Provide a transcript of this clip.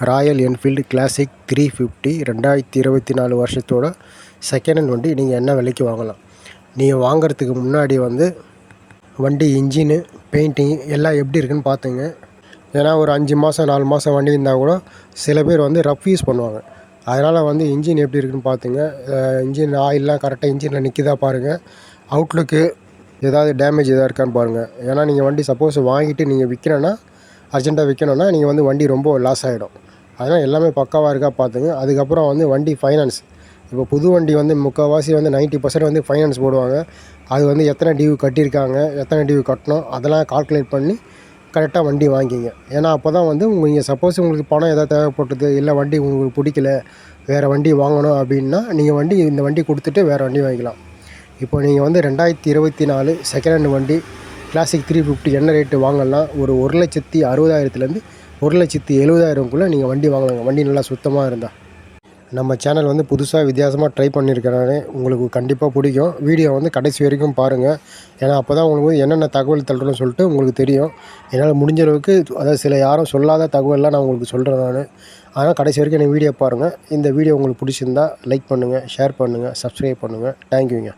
Royal Enfield classic 350 2024 வருஷத்தோட second hand வண்டி நீங்கள் என்ன விலைக்கு வாங்கலாம். நீங்கள் வாங்குறதுக்கு முன்னாடி வண்டி இன்ஜினு பெயிண்டிங் எல்லாம் எப்படி இருக்குன்னு பார்த்துங்க. ஏன்னா ஒரு 5 மாதம் 4 மாதம் வண்டி இருந்தால் கூட சில பேர் ரஃப் யூஸ் பண்ணுவாங்க. அதனால் இன்ஜின் எப்படி இருக்குன்னு பார்த்துங்க. இன்ஜின் ஆயிலெலாம் கரெக்டாக இன்ஜினில் நிற்கிதா பாருங்கள். அவுட்லுக்கு ஏதாவது டேமேஜ் எதாவது இருக்கான்னு பாருங்கள். ஏன்னா நீங்கள் வண்டி சப்போஸ் வாங்கிட்டு நீங்கள் விற்கிறேன்னா அர்ஜென்ட்டாக விற்கணுன்னா நீங்கள் வண்டி ரொம்ப லாஸ் ஆகிடும். அதனால் எல்லாமே பக்காவாக இருக்கா பார்த்துங்க. அதுக்கப்புறம் வண்டி ஃபைனான்ஸ். இப்போ புது வண்டி முக்கால்வாசி 90% ஃபைனான்ஸ் போடுவாங்க. அது எத்தனை டியூ கட்டியிருக்காங்க, எத்தனை டியூ கட்டணும் அதெல்லாம் கால்குலேட் பண்ணி கரெக்டாக வண்டி வாங்கிங்க. ஏன்னா அப்போ தான் நீங்கள் சப்போஸ் உங்களுக்கு பணம் எதாவது தேவைப்பட்டது, இல்லை வண்டி உங்களுக்கு பிடிக்கல, வேறு வண்டி வாங்கணும் அப்படின்னா நீங்கள் இந்த வண்டி கொடுத்துட்டு வேறு வண்டி வாங்கிக்கலாம். இப்போ நீங்கள் 2024 செகண்ட் ஹேண்ட் வண்டி கிளாசிக் 350 என்ன ரேட்டு வாங்கலாம்? ஒரு 1,60,000 1,70,000 நீங்கள் வண்டி வாங்கலாங்க. வண்டி நல்லா சுத்தமாக இருந்தால். நம்ம சேனல் புதுசாக வித்தியாசமாக ட்ரை பண்ணியிருக்கிறேன். உங்களுக்கு கண்டிப்பாக பிடிக்கும். வீடியோ கடைசி வரைக்கும் பாருங்கள். ஏன்னா அப்போ தான் உங்களுக்கு என்னென்ன தகவல் தள்ளுறோன்னு சொல்லிட்டு உங்களுக்கு தெரியும். என்னால் முடிஞ்ச அளவுக்கு அதாவது சில யாரும் சொல்லாத தகவல்லாம் நான் உங்களுக்கு சொல்கிறேன் நான். அதனால் கடைசி வரைக்கும் வீடியோ பாருங்கள். இந்த வீடியோ உங்களுக்கு பிடிச்சிருந்தா லைக் பண்ணுங்கள், ஷேர் பண்ணுங்கள், சப்ஸ்கிரைப் பண்ணுங்கள். தேங்க்யூங்க.